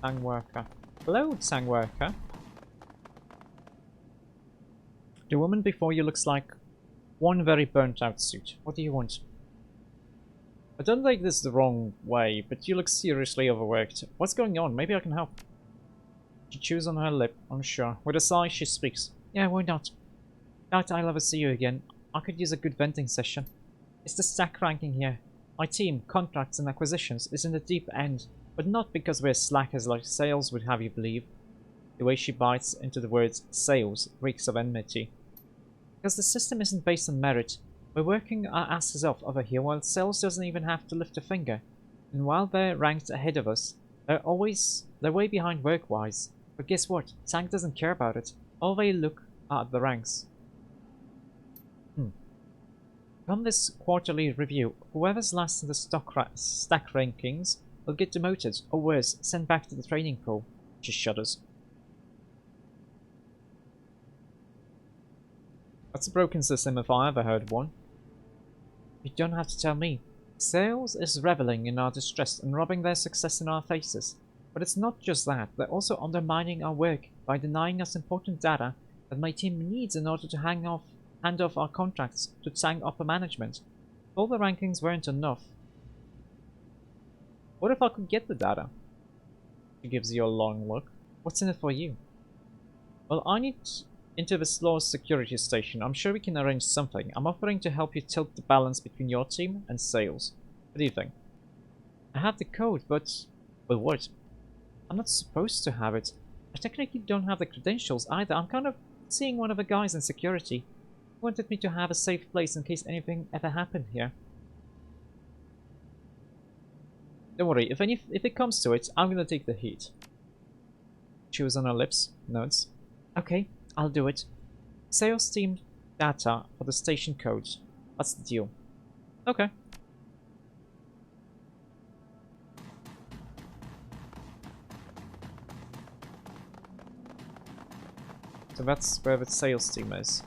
Tank worker. Hello, tank worker. The woman before you looks like one very burnt out suit. What do you want? I don't take this the wrong way, but you look seriously overworked. What's going on? Maybe I can help. She chews on her lip, unsure. With a sigh, she speaks. Yeah, why not? Doubt I'll ever see you again. I could use a good venting session. It's the stack ranking here. My team, contracts and acquisitions, is in the deep end, but not because we're slackers like sales would have you believe. The way she bites into the words sales reeks of enmity. Because the system isn't based on merit. We're working our asses off over here while sales doesn't even have to lift a finger. And while they're ranked ahead of us, they're way behind work-wise. But guess what? Tank doesn't care about it. All they look are at the ranks. Come this quarterly review, whoever's last in the stack rankings will get demoted, or worse, sent back to the training pool. She shudders. That's a broken system if I ever heard one. You don't have to tell me. Sales is reveling in our distress and rubbing their success in our faces. But it's not just that, they're also undermining our work by denying us important data that my team needs in order to hand off our contracts to Tsang upper management. If all the rankings weren't enough, what if I could get the data? She gives you a long look. What's in it for you? Well, I need into the slowest security station. I'm sure we can arrange something. I'm offering to help you tilt the balance between your team and sales. What do you think? I have the code, but... Well, what? I'm not supposed to have it. I technically don't have the credentials either. I'm kind of seeing one of the guys in security. He wanted me to have a safe place in case anything ever happened here. Don't worry, if it comes to it, I'm gonna take the heat. Chews on her lips, nods. Okay, I'll do it. Sales team data for the station codes. That's the deal. Okay. So that's where the sales team is.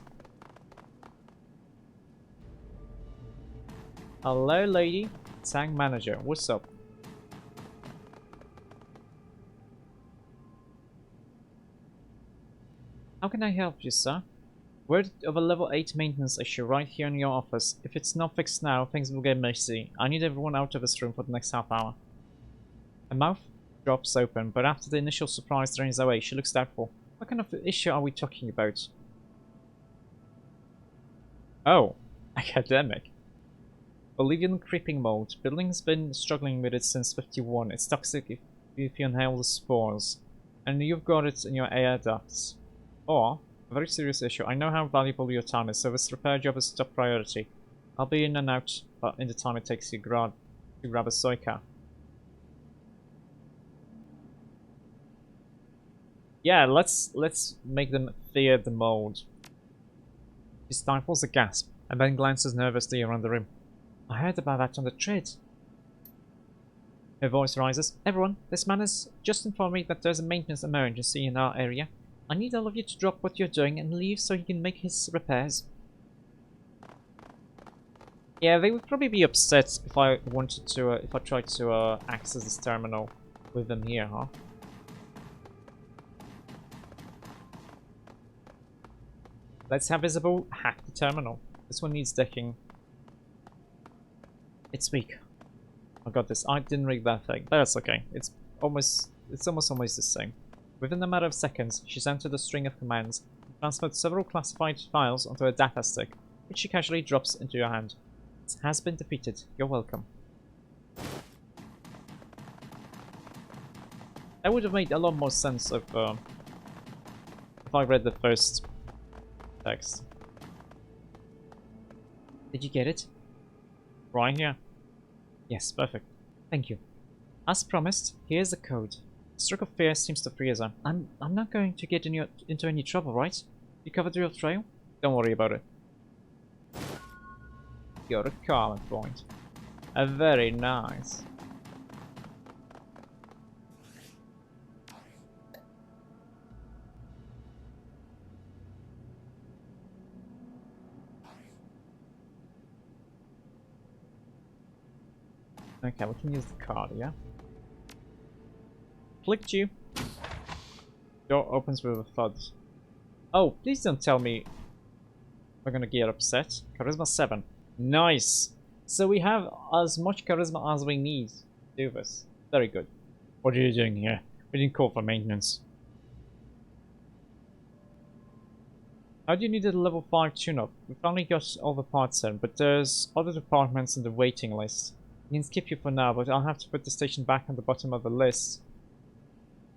Hello, lady. Tank manager. What's up? How can I help you, sir? Word of a level 8 maintenance issue right here in your office. If it's not fixed now, things will get messy. I need everyone out of this room for the next half hour. Her mouth drops open, but after the initial surprise drains away, she looks doubtful. What kind of issue are we talking about? Oh, academic. Bolivian creeping mold. Building's been struggling with it since 51. It's toxic if you inhale the spores. And you've got it in your air ducts. Or, a very serious issue. I know how valuable your time is, so this repair job is top priority. I'll be in and out in the time it takes you to grab a soy car. Yeah, let's make them fear the mold. She stifles a gasp, and then glances nervously around the room. I heard about that on the trade. Her voice rises. Everyone, this man has just informed me that there's a maintenance emergency in our area. I need all of you to drop what you're doing and leave so he can make his repairs. Yeah, they would probably be upset if I wanted to, if I tried to access this terminal with them here, huh? Let's have Visible hack the terminal. This one needs decking. It's weak. I got this. I didn't rig that thing. That's okay. It's almost always the same. Within a matter of seconds, she's entered a string of commands and transferred several classified files onto a data stick, which she casually drops into your hand. It has been defeated. You're welcome. That would have made a lot more sense if I read the first text. Did you get it? Right here. Yes, perfect. Thank you. As promised, here's the code. The stroke of fear seems to freeze her. I'm not going to get into any trouble, right? You covered your trail? Don't worry about it. Got a calling point. Very nice. Okay, we can use the card, yeah? clicked you. Door opens with a thud. Oh, please don't tell me we're gonna get upset. Charisma 7. Nice! So we have as much charisma as we need to do this. Very good. What are you doing here? We didn't call for maintenance. How do you need a level 5 tune-up? We finally got all the parts in, but there's other departments in the waiting list. I can skip you for now, but I'll have to put the station back on the bottom of the list.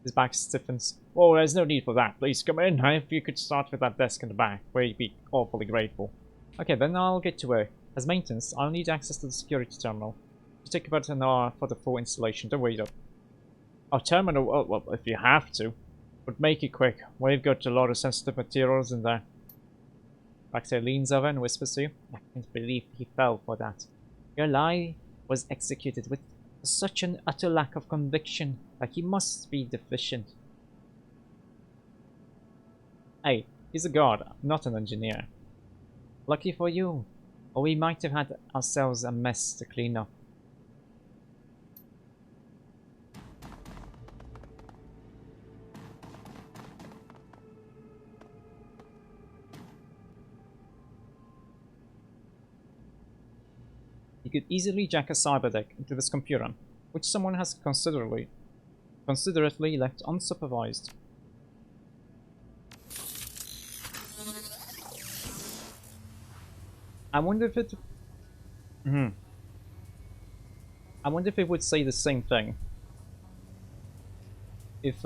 His back stiffens. Oh, there's no need for that. Please come in. If you could start with that desk in the back, we'd be awfully grateful. Okay, then I'll get to work. As maintenance, I'll need access to the security terminal. It'll take about an hour for the full installation. Don't wait up. Our terminal, well, if you have to. But make it quick. We've got a lot of sensitive materials in there. Baxter leans over and whispers to you. I can't believe he fell for that. Your lie was executed with such an utter lack of conviction that he must be deficient. Hey, he's a guard, not an engineer. Lucky for you, or we might have had ourselves a mess to clean up. You could easily jack a cyberdeck into this computer, which someone has considerately left unsupervised. I wonder if it... I wonder if it would say the same thing. If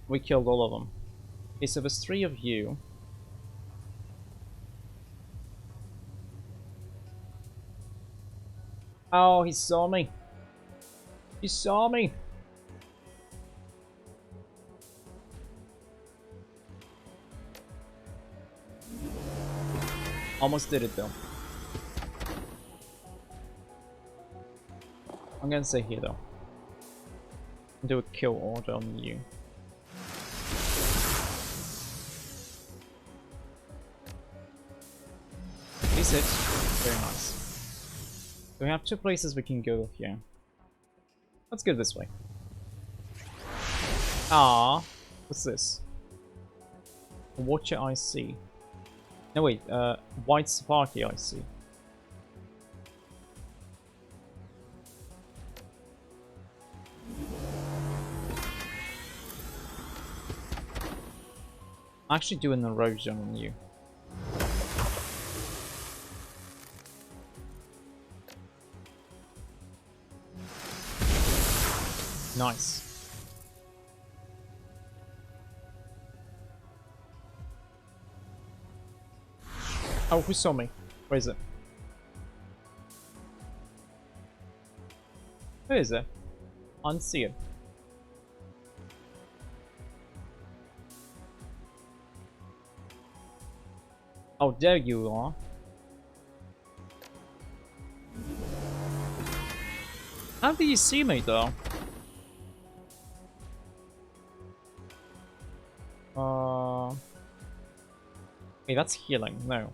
we killed all of them. Okay, so there's 3 of you. Oh, he saw me. He saw me. Almost did it though. I'm gonna stay here though. Do a kill order on you. Please hit. Very nice. So we have 2 places we can go here. Let's go this way. Ah, what's this? Watcher IC. No wait, White Sparky IC. I'm actually doing an erosion on you. Nice. Oh, who saw me? Where is it? Where is it? Unsee it. Oh, there you are. How do you see me though? Hey, that's healing. No.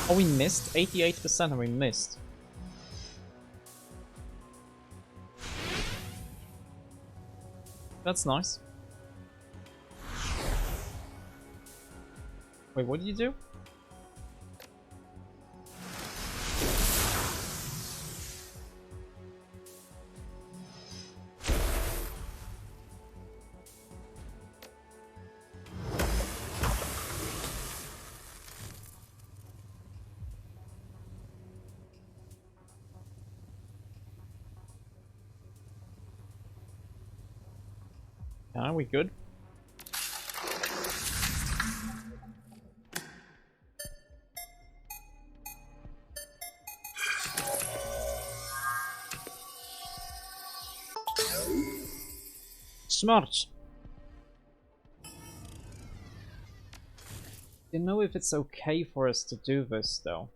Oh, we missed? 88% and we missed. That's nice. Wait, what did you do? Are we good? Smart. Don't know if it's okay for us to do this though.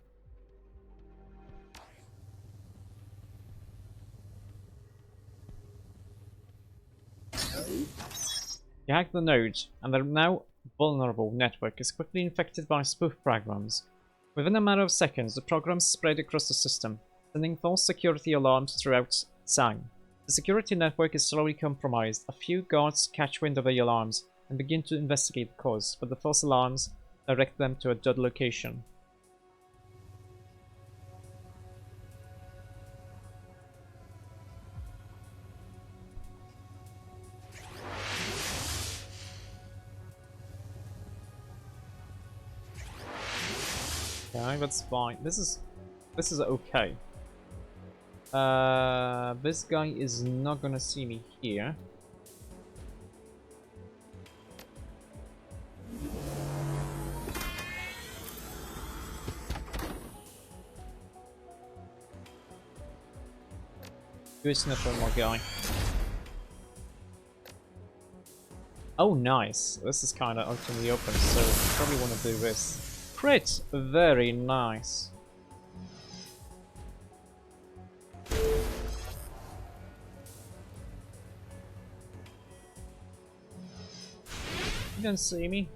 You hack the node, and the now vulnerable network is quickly infected by spoof programs. Within a matter of seconds, the programs spread across the system, sending false security alarms throughout Tsang. The security network is slowly compromised. A few guards catch wind of the alarms and begin to investigate the cause, but the false alarms direct them to a dead location. Okay, that's fine. This is okay. This guy is not gonna see me here. Do a sniff on my guy. Oh, nice. This is kind of out in the open, so I probably want to do this. Crit! Very nice. You don't see me?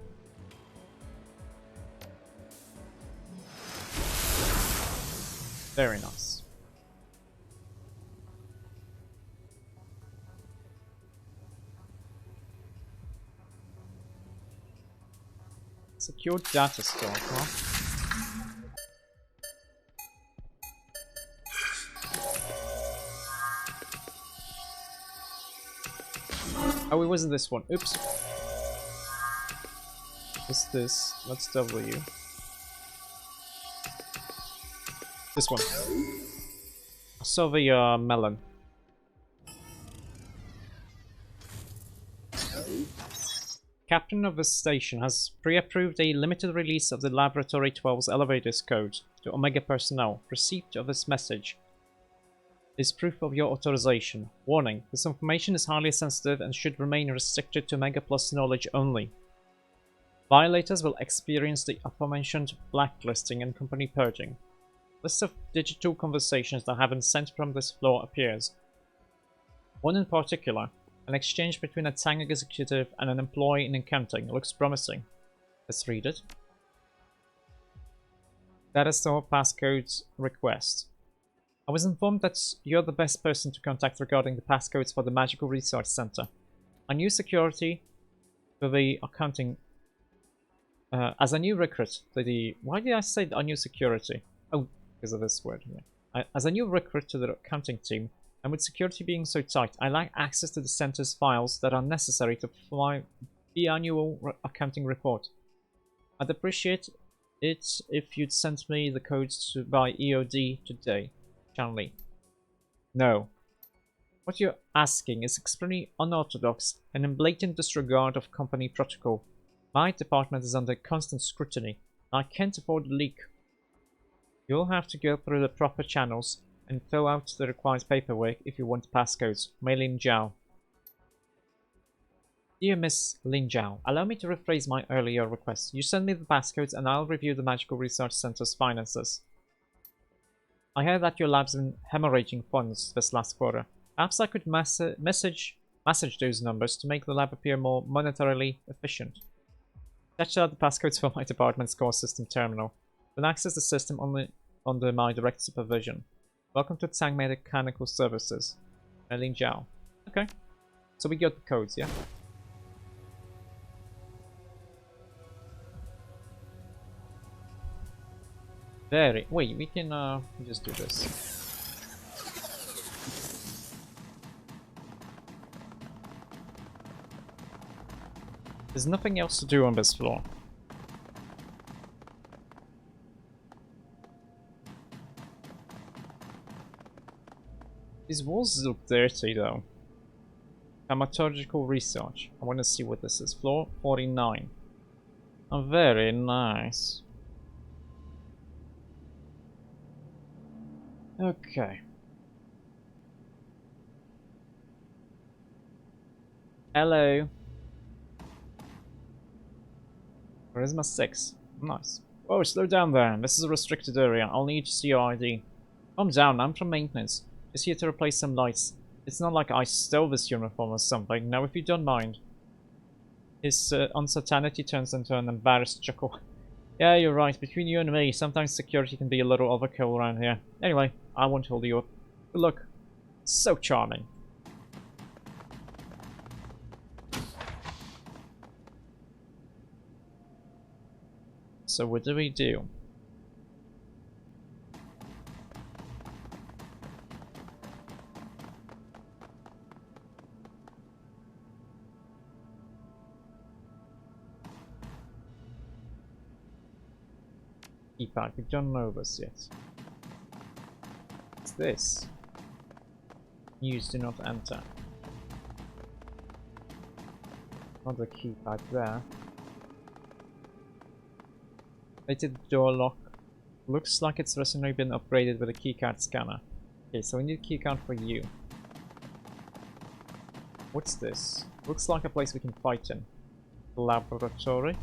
Very nice. Secure data store, huh? Oh, it wasn't this one. Oops. What's this? Let's W. This one. I saw the melon. Captain of this station has pre-approved a limited release of the Laboratory 12's elevators code to Omega personnel. Receipt of this message is proof of your authorization. Warning, this information is highly sensitive and should remain restricted to Omega Plus knowledge only. Violators will experience the aforementioned blacklisting and company purging. List of digital conversations that have been sent from this floor appears. One in particular, an exchange between a Tsang executive and an employee in accounting, looks promising. Let's read it. Data store passcodes request. I was informed that you're the best person to contact regarding the passcodes for the Magical Research Center. A new security for the accounting. As a new recruit to the. Why did I say a new security? Oh, because of this word here. As a new recruit to the accounting team, and with security being so tight, I lack access to the center's files that are necessary to file the annual accounting report. I'd appreciate it if you'd send me the codes by EOD today. Chanley. No. What you're asking is extremely unorthodox and in blatant disregard of company protocol. My department is under constant scrutiny. I can't afford a leak. You'll have to go through the proper channels and fill out the required paperwork if you want passcodes. Mei Lin Zhao. Dear Miss Lin Zhao, allow me to rephrase my earlier request. You send me the passcodes and I'll review the Magical Research Center's finances. I heard that your lab's been hemorrhaging funds this last quarter. Perhaps I could message those numbers to make the lab appear more monetarily efficient. Attach out the passcodes for my department's core system terminal. Then access the system only under my direct supervision. Welcome to Tsang Mechanical Services. Lin Zhao. Okay. So we got the codes, yeah? Wait, we can just do this. There's nothing else to do on this floor. These walls look dirty though. Thaumaturgical research. I want to see what this is. Floor 49. Oh, very nice. Okay. Hello. Charisma 6. Nice. Whoa, slow down there. This is a restricted area. I'll need to see your ID. Calm down, I'm from maintenance. Just here to replace some lights. It's not like I stole this uniform or something. Now, if you don't mind. His uncertainty turns into an embarrassed chuckle. Yeah, you're right. Between you and me, sometimes security can be a little overkill around here. Anyway, I won't hold you up. Good luck. So charming. So what do we do? Keypad, we don't know this yet. What's this? Use do not enter. Another keypad there. Rated door lock. Looks like it's recently been upgraded with a keycard scanner. Okay, so we need a keycard for you. What's this? Looks like a place we can fight in. Laboratory.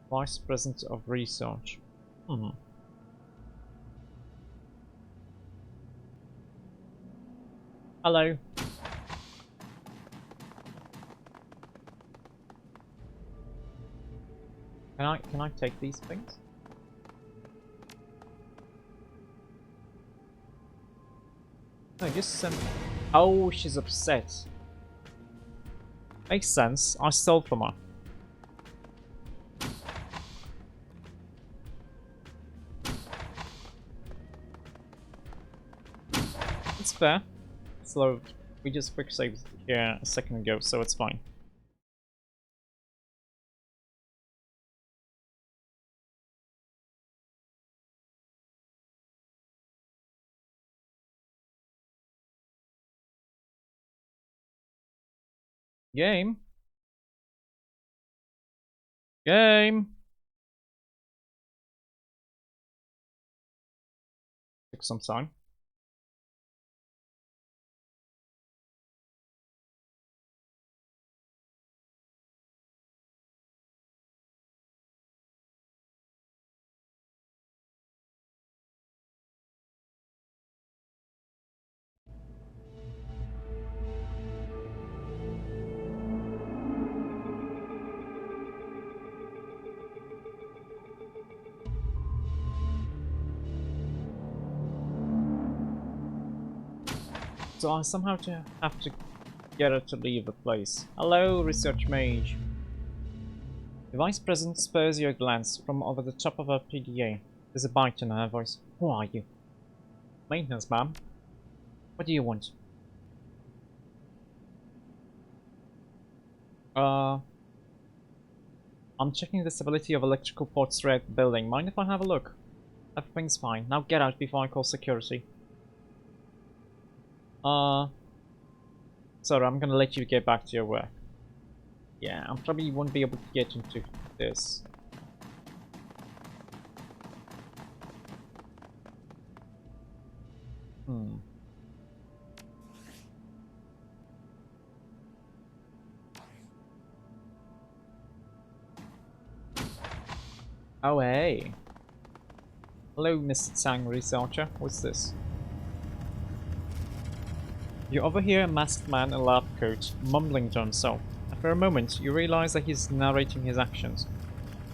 Vice President of Research. Hello. Can I take these things? No, just send. Oh, she's upset. Makes sense. I stole from her. It's fair. Slow. We just quick saved here a second ago, so it's fine. Game. Game. Took some time. So I somehow have to get her to leave the place. Hello, research mage. The Vice President spares your glance from over the top of her PDA. There's a bite in her voice. Who are you? Maintenance, ma'am. What do you want? I'm checking the stability of electrical ports throughout the building. Mind if I have a look? Everything's fine. Now get out before I call security. Sorry, I'm gonna let you get back to your work. Yeah, I probably won't be able to get into this. Oh, hey. Hello, Mr. Tsang researcher. What's this? You overhear a masked man in a lab coat mumbling to himself. After a moment, you realize that he's narrating his actions.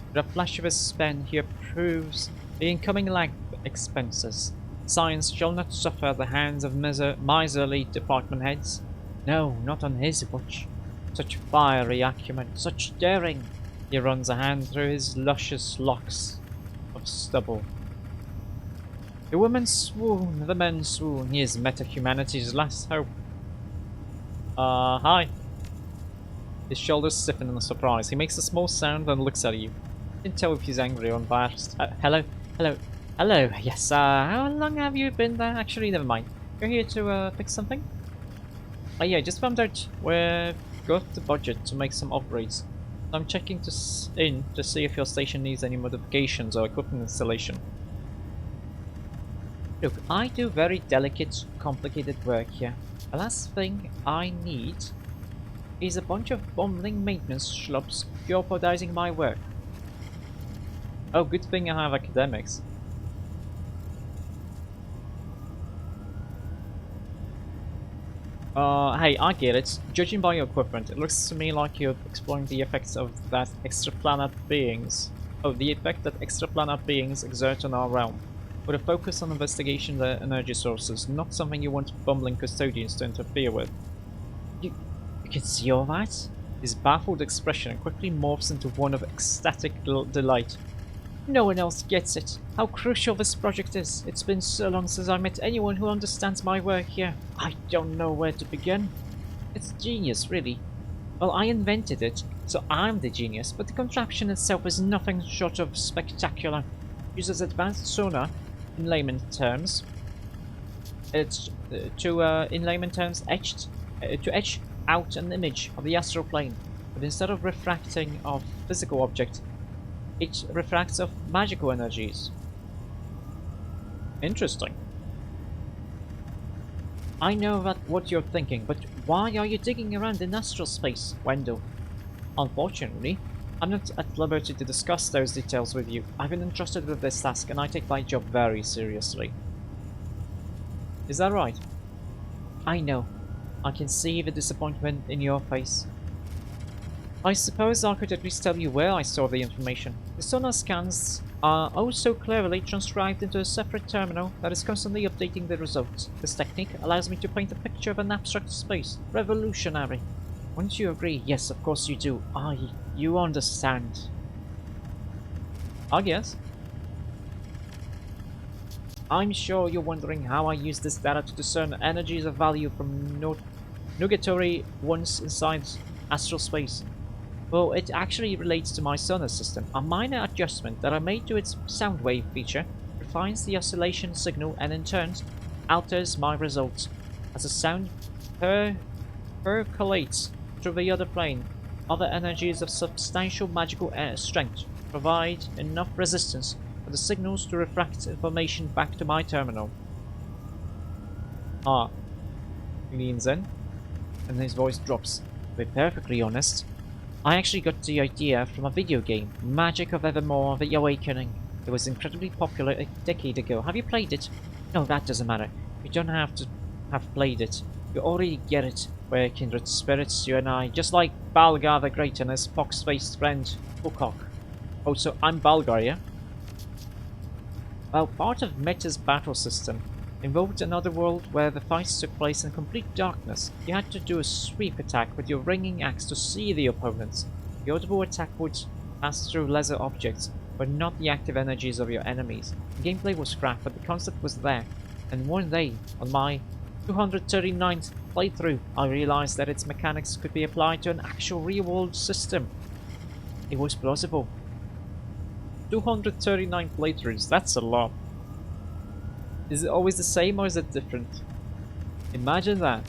With a flash of his pen, he approves the incoming lab expenses. Science shall not suffer at the hands of miserly department heads. No, not on his watch. Such fiery acumen, such daring. He runs a hand through his luscious locks of stubble. The women swoon, the men swoon. He is meta-humanity's last hope. Hi. His shoulders stiffen in surprise. He makes a small sound and looks at you. You can tell if he's angry or embarrassed. Hello? Yes, how long have you been there? Actually, never mind. You're here to, fix something? Oh yeah, just found out we've got the budget to make some upgrades. I'm checking in to see if your station needs any modifications or equipment installation. Look, I do very delicate, complicated work here. The last thing I need is a bunch of bumbling maintenance schlubs jeopardizing my work. Oh, good thing I have academics. Hey, I get it. Judging by your equipment, it looks to me like you're exploring the effects of that extraplanet beings. Oh, the effect that extraplanet beings exert on our realm. With a focus on investigation their energy sources, not something you want bumbling custodians to interfere with. You can see all that? His baffled expression quickly morphs into one of ecstatic delight. No one else gets it. How crucial this project is. It's been so long since I met anyone who understands my work here. I don't know where to begin. It's genius, really. Well, I invented it, so I'm the genius, but the contraption itself is nothing short of spectacular. It uses advanced sonar, in layman terms. It's in layman terms, to etch out an image of the astral plane, but instead of refracting of physical objects, it refracts off magical energies. Interesting. I know that what you're thinking, but why are you digging around in astral space, Wendell? Unfortunately, I'm not at liberty to discuss those details with you. I've been entrusted with this task and I take my job very seriously. Is that right? I know. I can see the disappointment in your face. I suppose I could at least tell you where I saw the information. The sonar scans are also cleverly transcribed into a separate terminal that is constantly updating the results. This technique allows me to paint a picture of an abstract space. Revolutionary. Wouldn't you agree? Yes, of course you do. You understand. I guess. I'm sure you're wondering how I use this data to discern energies of value from nugatory ones inside astral space. Well, it actually relates to my sonar system. A minor adjustment that I made to its sound wave feature refines the oscillation signal and in turn alters my results. As the sound percolates through the other plane, other energies of substantial magical strength provide enough resistance for the signals to refract information back to my terminal. Ah, he leans in, and his voice drops. To be perfectly honest, I actually got the idea from a video game, Magic of Evermore The Awakening. It was incredibly popular a decade ago. Have you played it? No, that doesn't matter. You don't have to have played it. You already get it. We're kindred spirits, you and I, just like Balgar the Great and his fox-faced friend, Ukok. Oh, so I'm Balgar, yeah? Well, part of Meta's battle system involved another world where the fights took place in complete darkness. You had to do a sweep attack with your ringing axe to see the opponents. The audible attack would pass through lesser objects, but not the active energies of your enemies. The gameplay was scrapped, but the concept was there. And one day, on my 239th playthrough, I realized that its mechanics could be applied to an actual real-world system. It was plausible. 239 playthroughs, that's a lot. Is it always the same or is it different? Imagine that.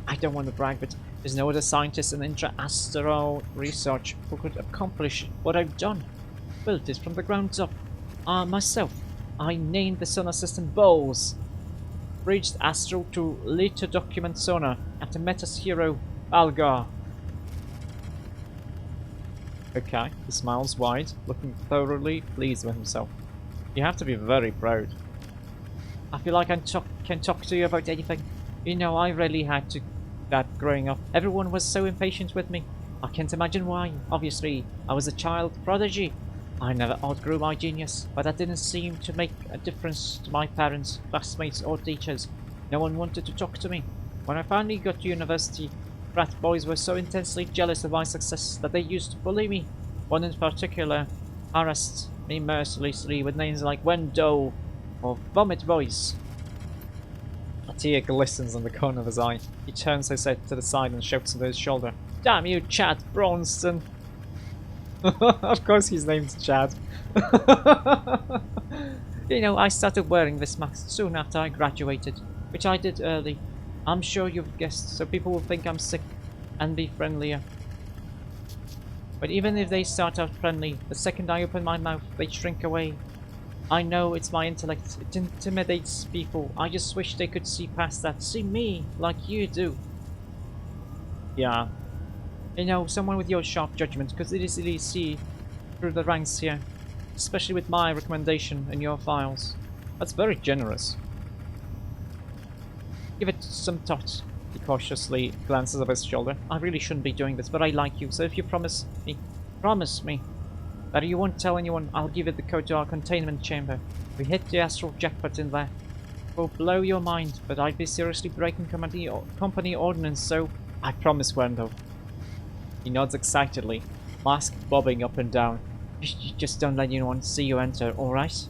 I don't want to brag, but there's no other scientist in intra-astral research who could accomplish what I've done. Built it from the ground up. Myself. I named the sonar system Bowls. Bridged astral to later document sonar after Meta's hero, Algar. Okay, he smiles wide, looking thoroughly pleased with himself. You have to be very proud. I feel like I can talk to you about anything. You know, I really had to that growing up. Everyone was so impatient with me. I can't imagine why. Obviously, I was a child prodigy. I never outgrew my genius, but that didn't seem to make a difference to my parents, classmates, or teachers. No one wanted to talk to me. When I finally got to university, frat boys were so intensely jealous of my success that they used to bully me. One in particular harassed me mercilessly with names like Wendo or Vomit Voice. A tear glistens on the corner of his eye. He turns his head to the side and shouts over his shoulder, "Damn you, Chad Bronston!" Of course he's named Chad. You know, I started wearing this mask soon after I graduated, which I did early. I'm sure you've guessed, so people will think I'm sick and be friendlier. But even if they start out friendly, the second I open my mouth, they shrink away. I know it's my intellect, it intimidates people. I just wish they could see past that, see me like you do. Yeah. You know, someone with your sharp judgment could easily see through the ranks here, especially with my recommendation in your files. That's very generous. Give it some thought. He cautiously glances over his shoulder. I really shouldn't be doing this, but I like you, so if you promise me, that you won't tell anyone, I'll give you the code to our containment chamber. We hit the astral jackpot in there. It will blow your mind, but I'd be seriously breaking company ordinance, so I promise, Wendell. He nods excitedly, mask bobbing up and down. Just don't let anyone see you enter, alright?